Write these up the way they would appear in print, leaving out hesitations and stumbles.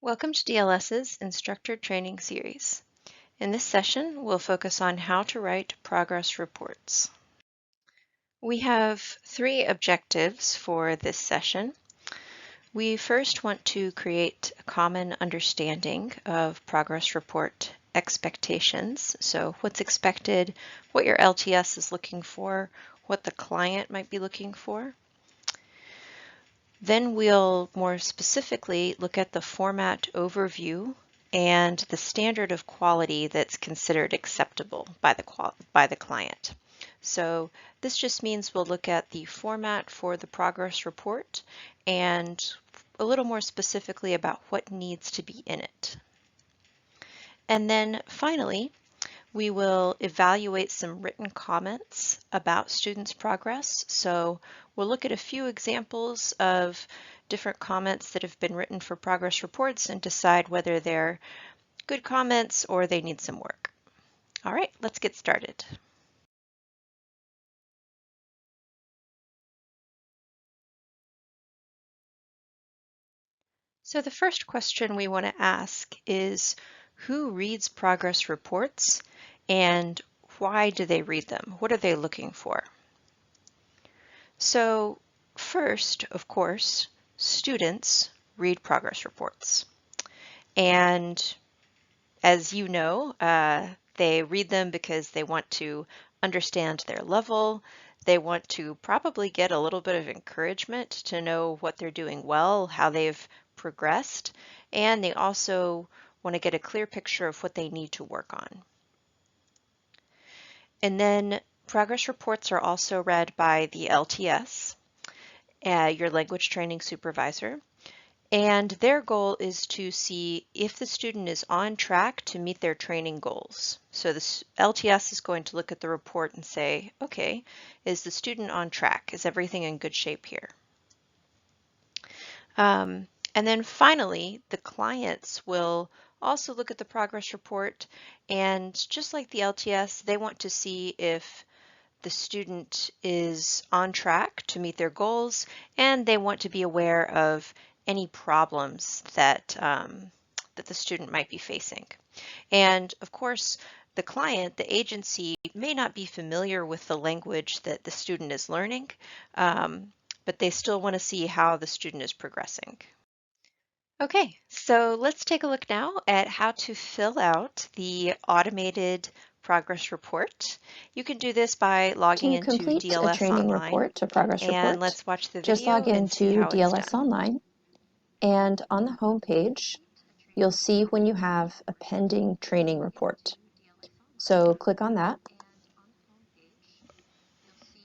Welcome to DLS's Instructor Training Series. In this session, we'll focus on how to write progress reports. We have three objectives for this session. We first want to create a common understanding of progress report expectations. So what's expected, what your LTS is looking for, what the client might be looking for. Then we'll more specifically look at the format overview and the standard of quality that's considered acceptable by the client. So this just means we'll look at the format for the progress report and a little more specifically about what needs to be in it. And then finally, we will evaluate some written comments about students' progress. So we'll look at a few examples of different comments that have been written for progress reports and decide whether they're good comments or they need some work. All right, let's get started. So the first question we want to ask is, who reads progress reports and why do they read them? What are they looking for? So first, of course, students read progress reports. And as you know, they read them because they want to understand their level. They want to probably get a little bit of encouragement to know what they're doing well, how they've progressed, and they also want to get a clear picture of what they need to work on. And then progress reports are also read by the LTS, your language training supervisor, and their goal is to see if the student is on track to meet their training goals. So the LTS is going to look at the report and say, okay, is the student on track? Is everything in good shape here? And then finally, the clients will also look at the progress report, and just like the LTS, they want to see if the student is on track to meet their goals, and they want to be aware of any problems that, that the student might be facing. And of course, the client, the agency, may not be familiar with the language that the student is learning, but they still want to see how the student is progressing. Okay, so let's take a look now at how to fill out the automated progress report. You can do this by logging To into complete a DLS training Online. report, a progress And report, let's watch the just video log and see into how it's DLS done. Online, and on the home page, you'll see when you have a pending training report. So click on that.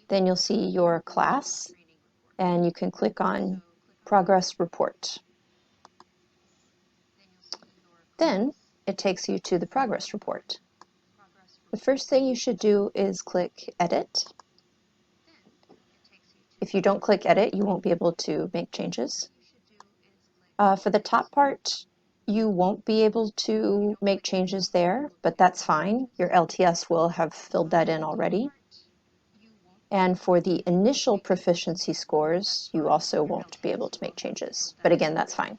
Then you'll see your class, and you can click on Progress Report. Then it takes you to the progress report. The first thing you should do is click Edit. If you don't click Edit, you won't be able to make changes. For the top part, you won't be able to make changes there, but that's fine. Your LTS will have filled that in already. And for the initial proficiency scores, you also won't be able to make changes. But again, that's fine.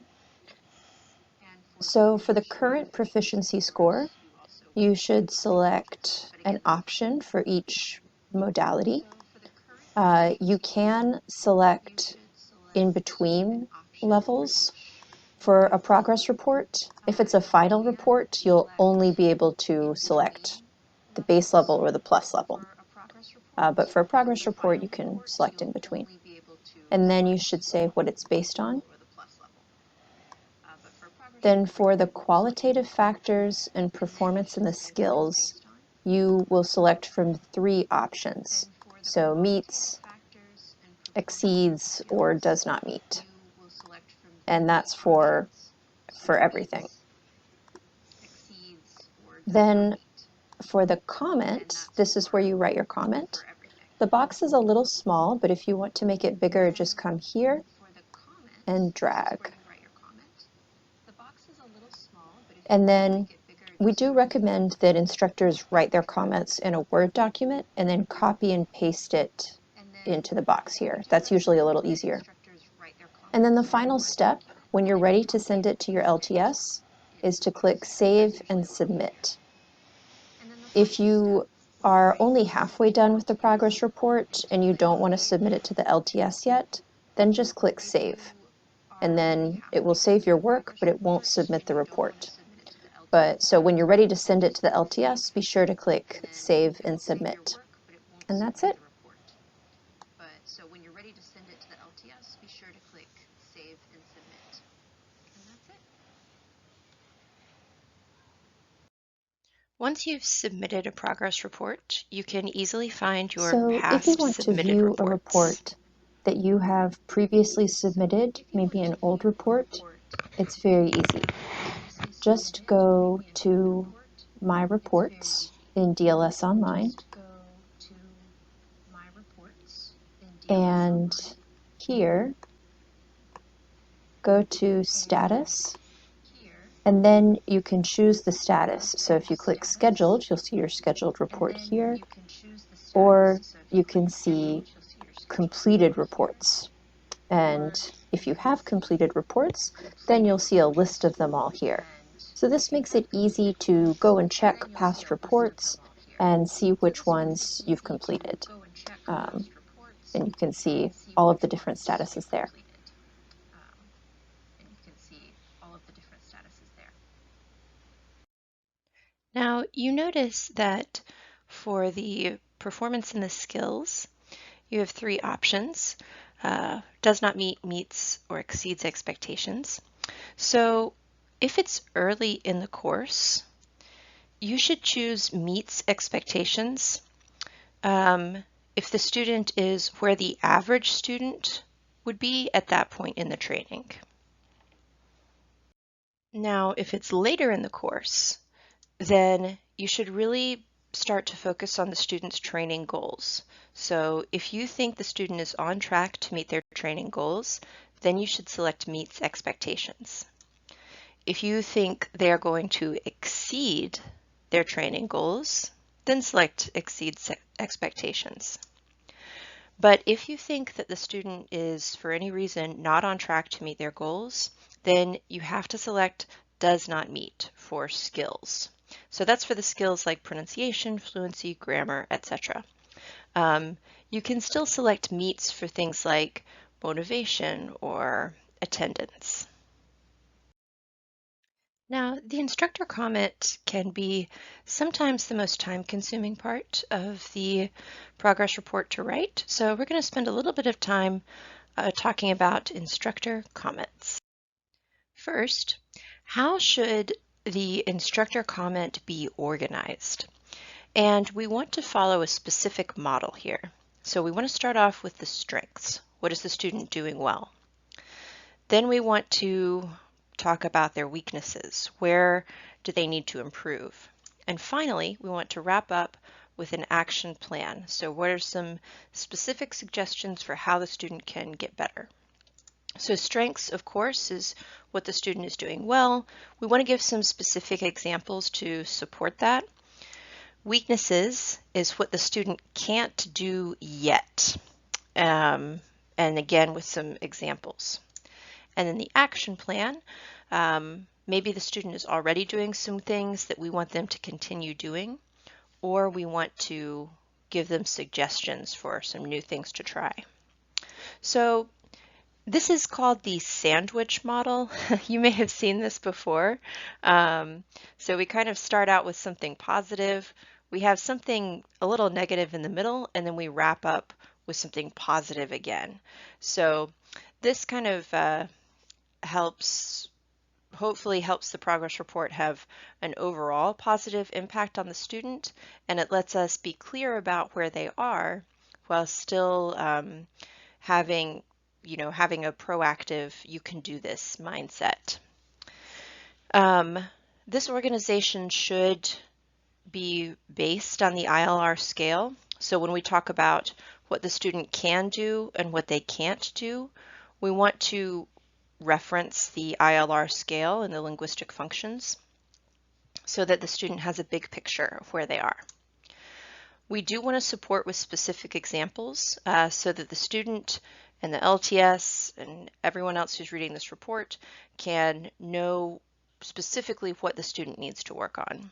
So for the current proficiency score, you should select an option for each modality. You can select in between levels. For a progress report, if it's a final report, you'll only be able to select the base level or the plus level. But for a progress report, you can select in between. And then you should say what it's based on. Then for the qualitative factors and performance and the skills, you will select from three options. So meets, exceeds, or does not meet. And that's for everything. Then for the comment, this is where you write your comment. The box is a little small, but if you want to make it bigger, just come here and drag. And then we do recommend that instructors write their comments in a Word document and then copy and paste it into the box here. That's usually a little easier. And then the final step, when you're ready to send it to your LTS is to click Save and Submit. If you are only halfway done with the progress report and you don't want to submit it to the LTS yet, then just click Save. And then it will save your work, but it won't submit the report. So when you're ready to send it to the LTS, be sure to click Save and Submit. And that's it. So when you're ready to send it to the LTS, be sure to click Save and Submit. And that's it. Once you've submitted a progress report, you can easily find your So if you past want to submitted view a reports. report that you have previously submitted, maybe an old report, it's very easy. Just go to My Reports in DLS Online, and here go to Status, and then you can choose the status. So if you click Scheduled, you'll see your scheduled report here, or you can see completed reports. And if you have completed reports, then you'll see a list of them all here. So this makes it easy to go and check past reports and see which ones you've completed. And you can see all of the different statuses there. Now, you notice that for the performance and the skills, you have three options. Does not meet, meets, or exceeds expectations. So if it's early in the course, you should choose meets expectations. If the student is where the average student would be at that point in the training. Now, if it's later in the course, then you should really start to focus on the student's training goals. So if you think the student is on track to meet their training goals, then you should select meets expectations. If you think they're going to exceed their training goals, then select exceeds expectations. But if you think that the student is, for any reason, not on track to meet their goals, then you have to select does not meet for skills. So that's for the skills like pronunciation, fluency, grammar, etc. You can still select meets for things like motivation or attendance. Now, the instructor comment can be sometimes the most time-consuming part of the progress report to write. So we're going to spend a little bit of time talking about instructor comments. First, how should the instructor comment be organized? And we want to follow a specific model here. So we want to start off with the strengths. What is the student doing well? Then we want to talk about their weaknesses. Where do they need to improve? And finally, we want to wrap up with an action plan. So what are some specific suggestions for how the student can get better? So strengths, of course, is what the student is doing well. We want to give some specific examples to support that. Weaknesses is what the student can't do yet. And again, with some examples. And then the action plan, maybe the student is already doing some things that we want them to continue doing, or we want to give them suggestions for some new things to try. So this is called the sandwich model. You may have seen this before. So we kind of start out with something positive. We have something a little negative in the middle, and then we wrap up with something positive again. So this kind of hopefully helps the progress report have an overall positive impact on the student, and it lets us be clear about where they are while still having a proactive, you can do this mindset. This organization should be based on the ILR scale. So when we talk about what the student can do and what they can't do, we want to reference the ILR scale and the linguistic functions so that the student has a big picture of where they are. We do want to support with specific examples so that the student And the LTS and everyone else who's reading this report can know specifically what the student needs to work on.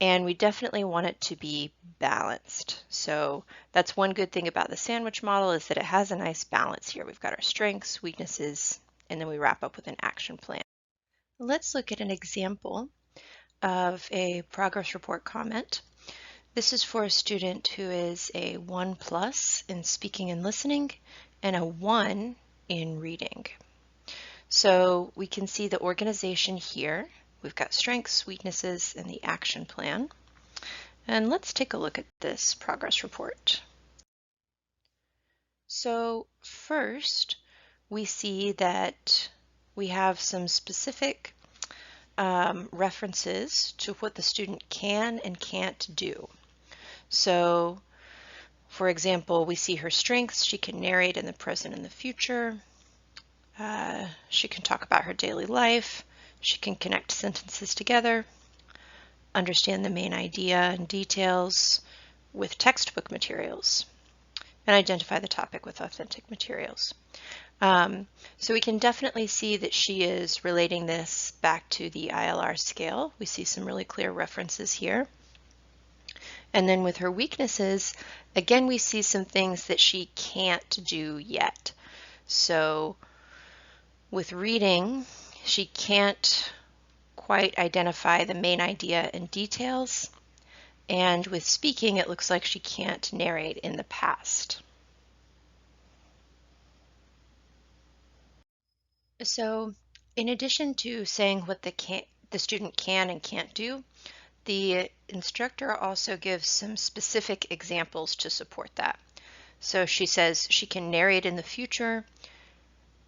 And we definitely want it to be balanced. So that's one good thing about the sandwich model, is that it has a nice balance here. We've got our strengths, weaknesses, and then we wrap up with an action plan. Let's look at an example of a progress report comment. This is for a student who is a 1+ in speaking and listening and a 1 in reading. So we can see the organization here. We've got strengths, weaknesses, and the action plan. And let's take a look at this progress report. So first, we see that we have some specific references to what the student can and can't do. So, for example, we see her strengths. She can narrate in the present and the future. She can talk about her daily life. She can connect sentences together, understand the main idea and details with textbook materials, and identify the topic with authentic materials. So we can definitely see that she is relating this back to the ILR scale. We see some really clear references here. And then with her weaknesses, again, we see some things that she can't do yet. So with reading, she can't quite identify the main idea and details. And with speaking, it looks like she can't narrate in the past. So in addition to saying what the student can and can't do, the instructor also gives some specific examples to support that. So she says she can narrate in the future,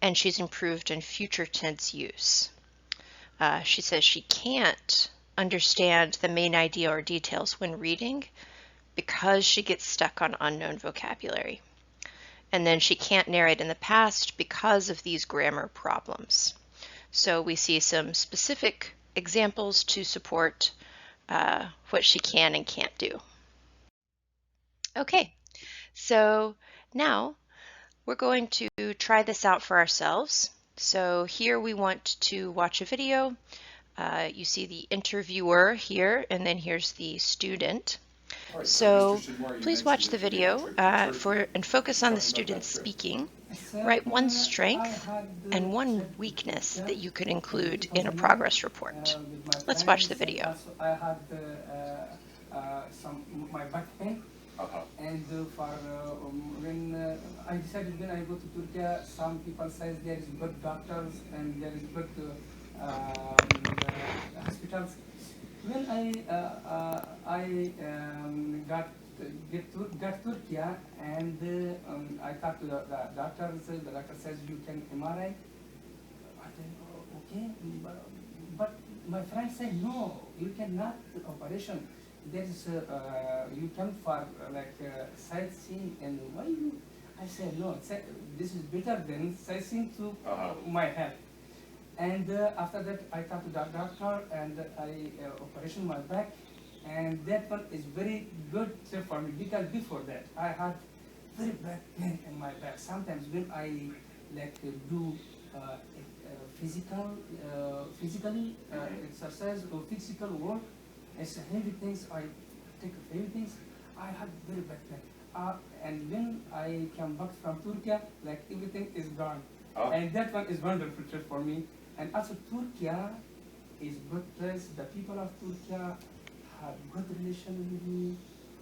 and she's improved in future tense use. She says she can't understand the main idea or details when reading because she gets stuck on unknown vocabulary. And then she can't narrate in the past because of these grammar problems. So we see some specific examples to support what she can and can't do. Okay, so now we're going to try this out for ourselves. So here we want to watch a video. You see the interviewer here, and then here's the student. So please watch the video and focus on the student speaking. Write one strength and one weakness that you could include in a progress report. Let's watch the video. I had my back pain. And when I decided when I go to Turkey, some people say there is good doctors and there is good hospitals. When I got Turkey and I talked to the doctors. The doctor says you can MRI. I said okay, but my friend said no, you cannot operation. There is you come for sightseeing, and why you? I said no. This is better than sightseeing to my health. And after that, I talked to the doctor, and I operation my back, and that one is very good for me because before that I had very bad pain in my back. Sometimes when I do physically exercise or physical work, as heavy things, I take heavy things, I had very bad pain. And when I come back from Turkey, everything is gone. And that one is wonderful trip for me. And also Turkey is good place. The people of Turkey have good relation with me,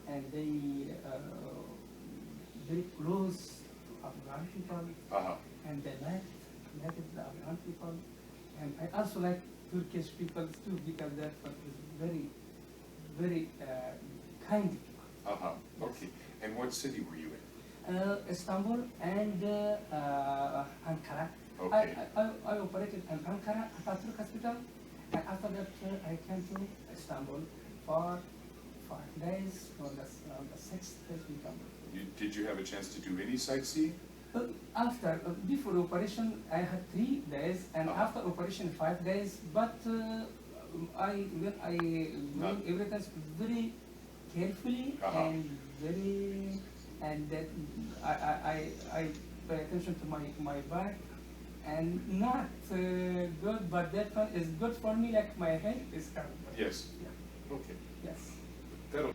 and they very close to Afghan people, and they like the Afghan people. And I also like Turkish people too, because that one is very kind people. Okay. And what city were you in? Istanbul and Ankara. Okay. I operated in Ankara Atatürk Hospital, and after that I came to Istanbul for 5 days. On the 6th day we come. Did you have a chance to do any sightseeing? Before operation, I had 3 days, and after operation 5 days. But when I doing everything very carefully and very, and that I pay attention to my back, and not good, but that one is good for me, like my head is covered. Yes. Yeah. Okay. Yes. That'll.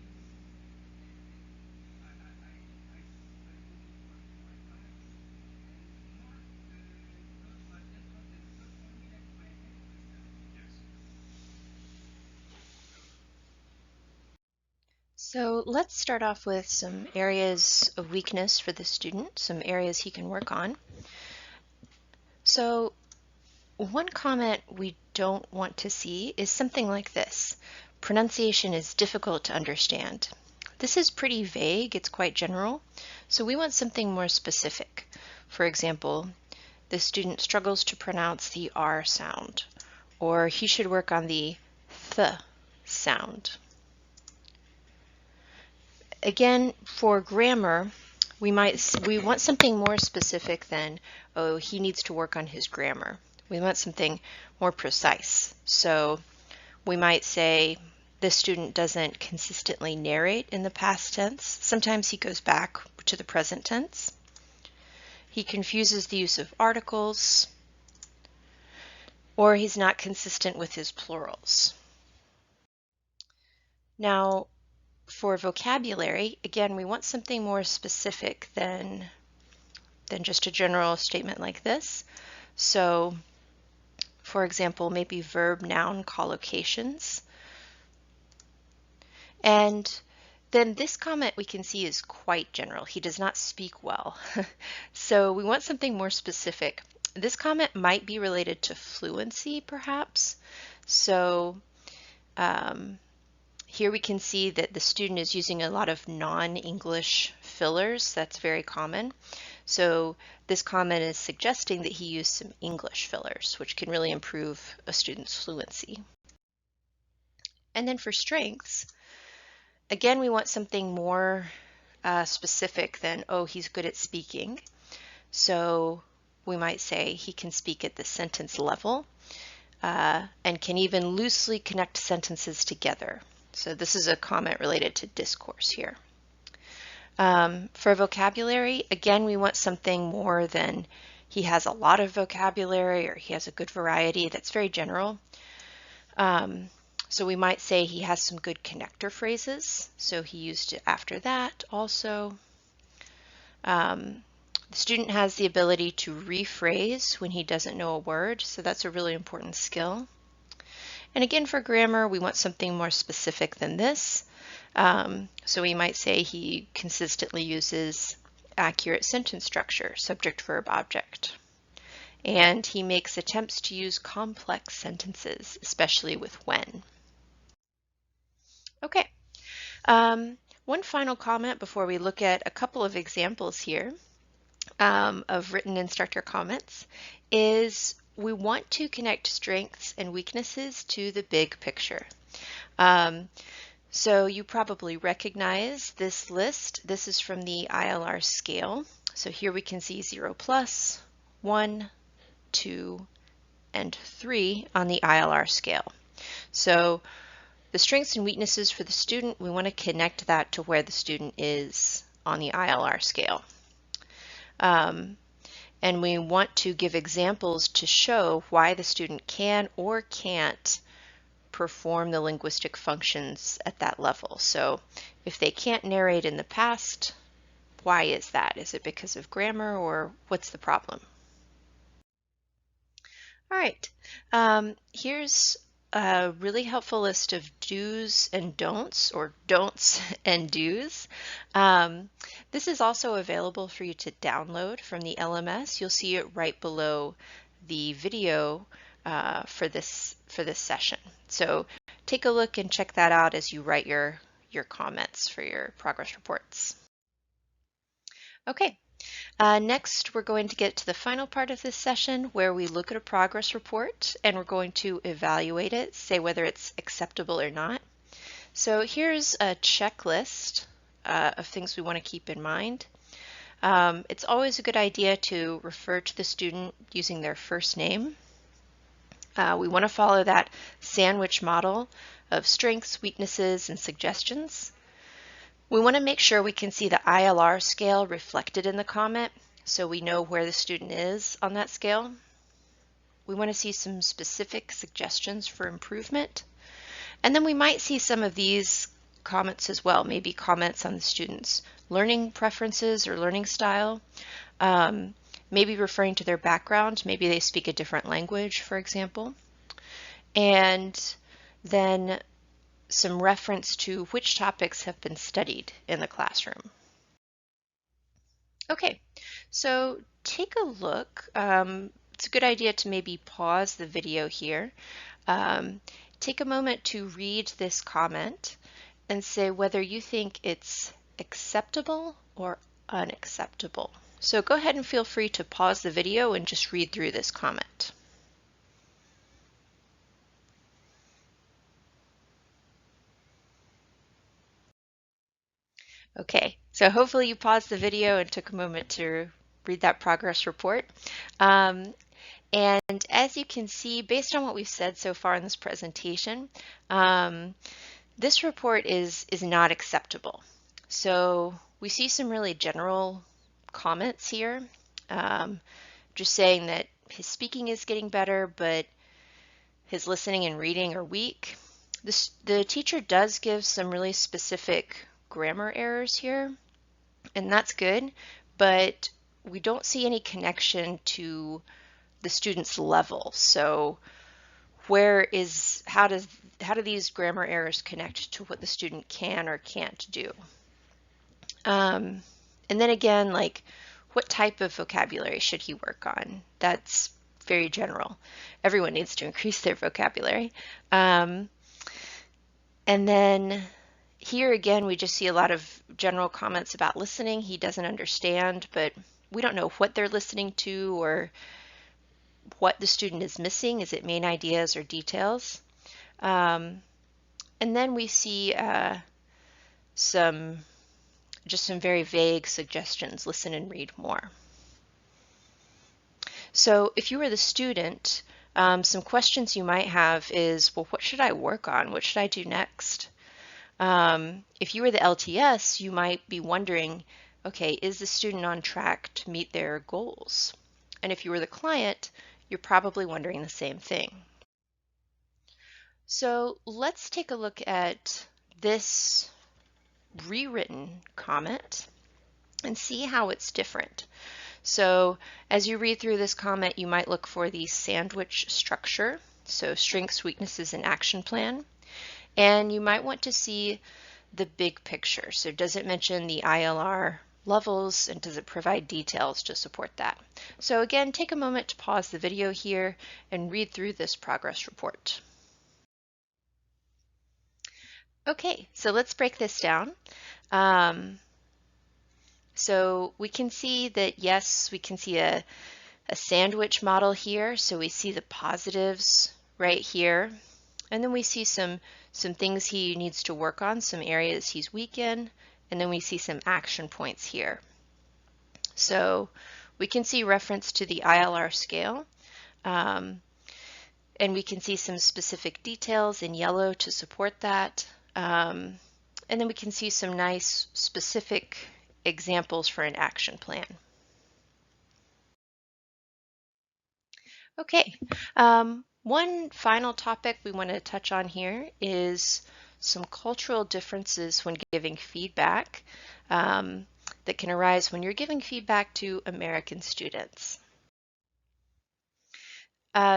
So let's start off with some areas of weakness for the student, some areas he can work on. So one comment we don't want to see is something like this. Pronunciation is difficult to understand. This is pretty vague, it's quite general, so we want something more specific. For example, the student struggles to pronounce the R sound, or he should work on the th sound. Again, for grammar, we want something more specific than, oh, he needs to work on his grammar. We want something more precise. So we might say the student doesn't consistently narrate in the past tense. Sometimes he goes back to the present tense. He confuses the use of articles, or he's not consistent with his plurals. Now, for vocabulary, again, we want something more specific than just a general statement like this. So, for example, maybe verb-noun collocations. And then this comment we can see is quite general. He does not speak well. So we want something more specific. This comment might be related to fluency, perhaps. So here we can see that the student is using a lot of non-English fillers. That's very common. So this comment is suggesting that he used some English fillers, which can really improve a student's fluency. And then for strengths, again, we want something more specific than, oh, he's good at speaking. So we might say he can speak at the sentence level and can even loosely connect sentences together. So this is a comment related to discourse here. For vocabulary, again, we want something more than he has a lot of vocabulary or he has a good variety. That's very general. So we might say he has some good connector phrases. So he used it after that also. The student has the ability to rephrase when he doesn't know a word. So that's a really important skill. And again, for grammar, we want something more specific than this. So we might say he consistently uses accurate sentence structure, subject, verb, object. And he makes attempts to use complex sentences, especially with when. Okay, one final comment before we look at a couple of examples here of written instructor comments is we want to connect strengths and weaknesses to the big picture. So you probably recognize this list. This is from the ILR scale. So here we can see 0 plus, 1, 2, and 3 on the ILR scale. So the strengths and weaknesses for the student, we want to connect that to where the student is on the ILR scale. And we want to give examples to show why the student can or can't perform the linguistic functions at that level. So if they can't narrate in the past, why is that? Is it because of grammar or what's the problem? All right, here's a really helpful list of do's and don'ts, or don'ts and do's. This is also available for you to download from the LMS. You'll see it right below the video for this session. So take a look and check that out as you write your comments for your progress reports. Okay. Next, we're going to get to the final part of this session where we look at a progress report and we're going to evaluate it, say whether it's acceptable or not. So here's a checklist of things we want to keep in mind. It's always a good idea to refer to the student using their first name. We want to follow that sandwich model of strengths, weaknesses, and suggestions. We want to make sure we can see the ILR scale reflected in the comment. so we know where the student is on that scale. We want to see some specific suggestions for improvement. And then we might see some of these comments as well, maybe comments on the student's learning preferences or learning style, maybe referring to their background, maybe they speak a different language, for example. And then some reference to which topics have been studied in the classroom. Okay, so take a look. It's a good idea to maybe pause the video here. Take a moment to read this comment and say whether you think it's acceptable or unacceptable. So go ahead and feel free to pause the video and just read through this comment. Okay, so hopefully you paused the video and took a moment to read that progress report. And as you can see, based on what we've said so far in this presentation, this report is not acceptable. So we see some really general comments here, just saying that his speaking is getting better, but his listening and reading are weak. The teacher does give some really specific grammar errors here, and that's good, but we don't see any connection to the student's level. So how do these grammar errors connect to what the student can or can't do? And then again, like, what type of vocabulary should he work on? That's very general. Everyone needs to increase their vocabulary. And then here again, we just see a lot of general comments about listening. He doesn't understand, but we don't know what they're listening to or what the student is missing. Is it main ideas or details? And then we see some very vague suggestions. Listen and read more. So if you were the student, some questions you might have is, well, what should I work on? What should I do next? If you were the LTS, you might be wondering, okay, is the student on track to meet their goals? And if you were the client, you're probably wondering the same thing. So let's take a look at this rewritten comment and see how it's different. So as you read through this comment, you might look for the sandwich structure, so strengths, weaknesses, and action plan. And you might want to see the big picture. So does it mention the ILR levels, and does it provide details to support that? So again, take a moment to pause the video here and read through this progress report. Okay, so let's break this down. So we can see that, yes, we can see a sandwich model here. So we see the positives right here. And then we see some things he needs to work on, some areas he's weak in, and then we see some action points here. So we can see reference to the ILR scale, and we can see some specific details in yellow to support that. And then we can see some nice specific examples for an action plan. Okay, one final topic we want to touch on here is some cultural differences when giving feedback that can arise when you're giving feedback to American students.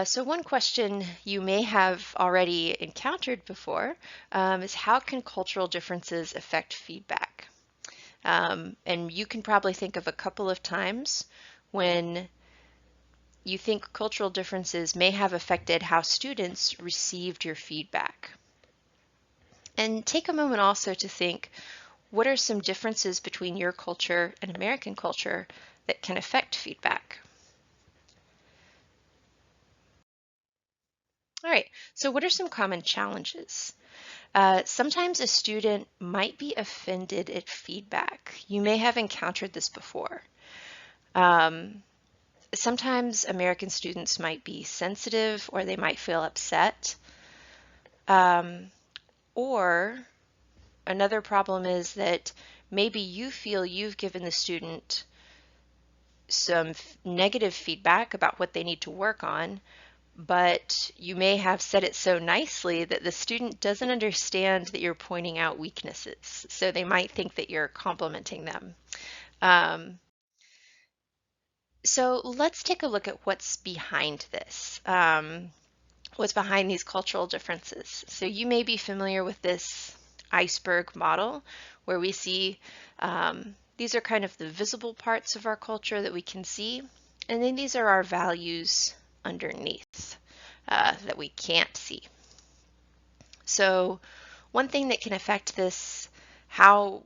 So one question you may have already encountered before is, how can cultural differences affect feedback? And you can probably think of a couple of times when you think cultural differences may have affected how students received your feedback. And take a moment also to think, what are some differences between your culture and American culture that can affect feedback? All right, so what are some common challenges? Sometimes a student might be offended at feedback. You may have encountered this before. Sometimes American students might be sensitive, or they might feel upset. Or another problem is that maybe you feel you've given the student some negative feedback about what they need to work on, but you may have said it so nicely that the student doesn't understand that you're pointing out weaknesses. So they might think that you're complimenting them. So let's take a look at what's behind this. What's behind these cultural differences. So you may be familiar with this iceberg model where we see these are kind of the visible parts of our culture that we can see, and then these are our values underneath that we can't see. So one thing that can affect this, how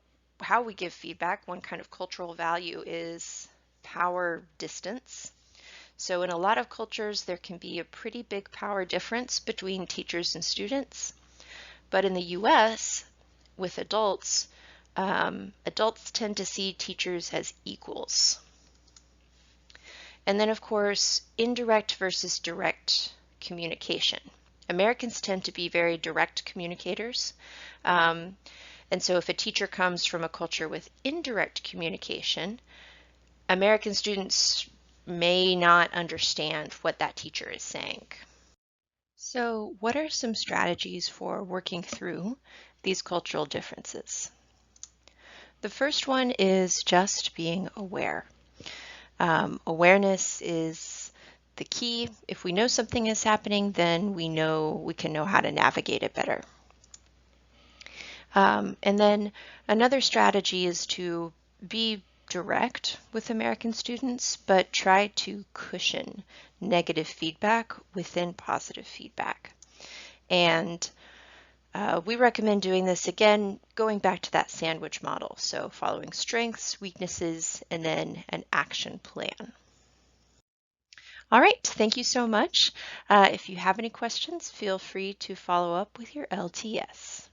we give feedback, one kind of cultural value is power distance. So in a lot of cultures, there can be a pretty big power difference between teachers and students. But in the US, with adults, adults tend to see teachers as equals. And then, of course, indirect versus direct communication. Americans tend to be very direct communicators. And so if a teacher comes from a culture with indirect communication, American students may not understand what that teacher is saying. So what are some strategies for working through these cultural differences? The first one is just being aware. Awareness is the key. If we know something is happening, then we can know how to navigate it better. And then another strategy is to be direct with American students, but try to cushion negative feedback within positive feedback. And we recommend doing this, again, going back to that sandwich model. So following strengths, weaknesses, and then an action plan. All right, thank you so much. If you have any questions, feel free to follow up with your LTS.